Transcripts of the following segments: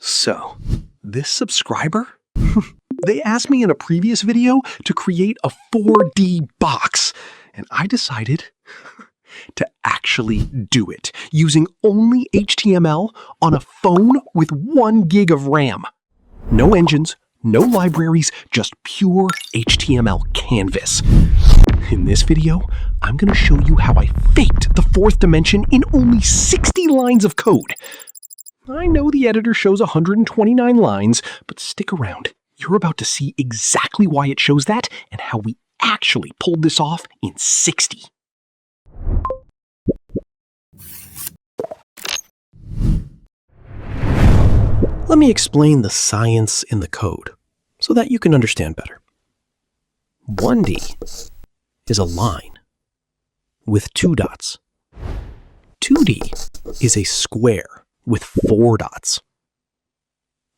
So, this subscriber? They asked me in a previous video to create a 4D box, and I decided to actually do it using only HTML on a phone with 1 gig of RAM. No engines, no libraries, just pure HTML canvas. In this video, I'm going to show you how I faked the fourth dimension in only 60 lines of code. I know the editor shows 129 lines, but stick around. You're about to see exactly why it shows that and how we actually pulled this off in 60. Let me explain the science in the code so that you can understand better. 1D is a line with 2 dots. 2D is a square with 4 dots.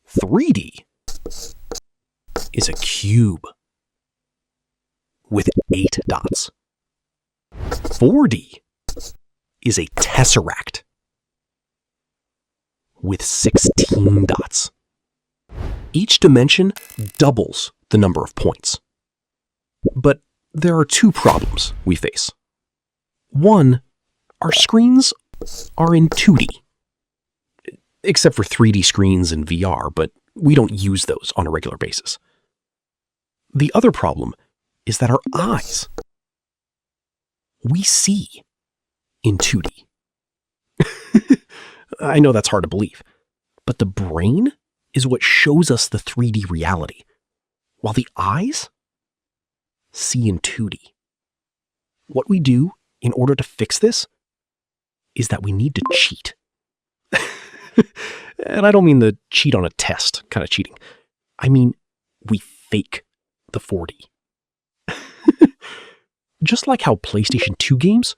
3D is a cube with 8 dots. 4D is a tesseract with 16 dots. Each dimension doubles the number of points. But there are 2 problems we face. One, our screens are in 2D. Except for 3D screens and VR, but we don't use those on a regular basis. The other problem is that our eyes, we see in 2D. I know that's hard to believe, but the brain is what shows us the 3D reality, while the eyes see in 2D. What we do in order to fix this is that we need to cheat. And I don't mean the cheat on a test kind of cheating. I mean, we fake the 4D. Just like how PlayStation 2 games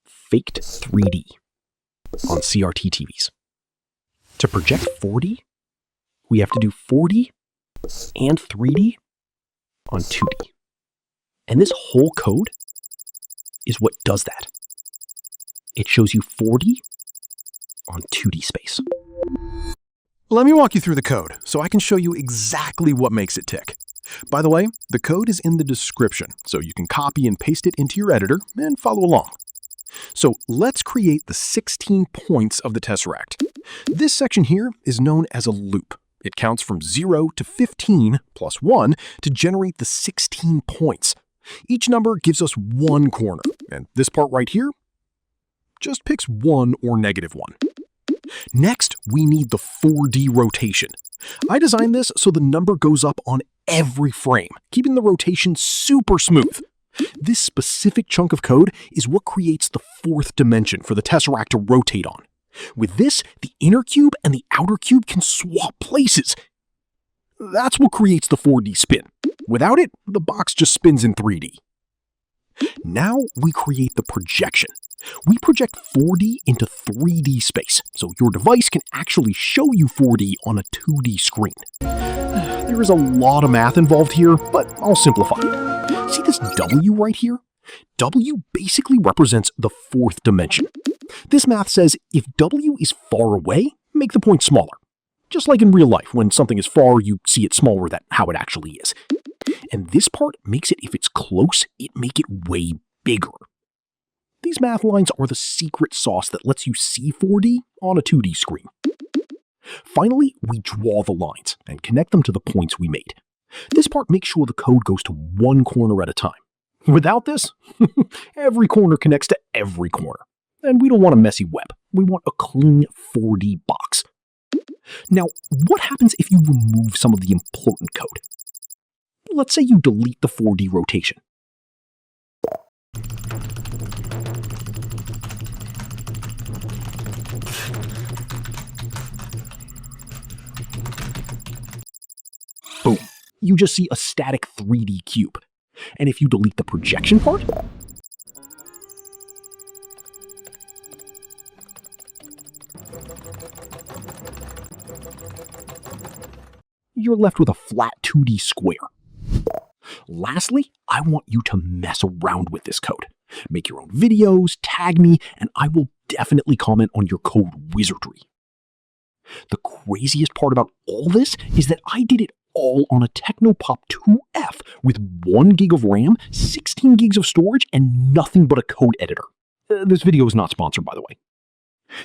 faked 3D on CRT TVs. To project 4D, we have to do 4D and 3D on 2D. And this whole code is what does that. It shows you 4D on 2D space. Let me walk you through the code so I can show you exactly what makes it tick. By the way, the code is in the description, so you can copy and paste it into your editor and follow along. So let's create the 16 points of the tesseract. This section here is known as a loop. It counts from 0 to 15 plus 1 to generate the 16 points. Each number gives us 1 corner, and this part right here just picks 1 or -1. Next, we need the 4D rotation. I designed this so the number goes up on every frame, keeping the rotation super smooth. This specific chunk of code is what creates the fourth dimension for the tesseract to rotate on. With this, the inner cube and the outer cube can swap places. That's what creates the 4D spin. Without it, the box just spins in 3D. Now we create the projection. We project 4D into 3D space, so your device can actually show you 4D on a 2D screen. There is a lot of math involved here, but I'll simplify it. See this W right here? W basically represents the fourth dimension. This math says if W is far away, make the point smaller. Just like in real life, when something is far, you see it smaller than how it actually is. And this part makes it, if it's close, it make it way bigger. These math lines are the secret sauce that lets you see 4D on a 2D screen. Finally, we draw the lines and connect them to the points we made. This part makes sure the code goes to 1 corner at a time. Without this, every corner connects to every corner. And we don't want a messy web. We want a clean 4D box. Now, what happens if you remove some of the important code? Let's say you delete the 4D rotation. Boom. You just see a static 3D cube. And if you delete the projection part, you're left with a flat 2D square. Lastly, I want you to mess around with this code. Make your own videos, tag me, and I will definitely comment on your code wizardry. The craziest part about all this is that I did it all on a Tecno Pop 2F with 1 gig of RAM, 16 gigs of storage, and nothing but a code editor. This video is not sponsored, by the way.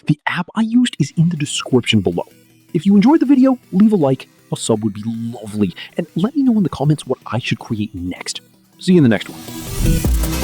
The app I used is in the description below. If you enjoyed the video, leave a like, a sub would be lovely, and let me know in the comments what I should create next. See you in the next one.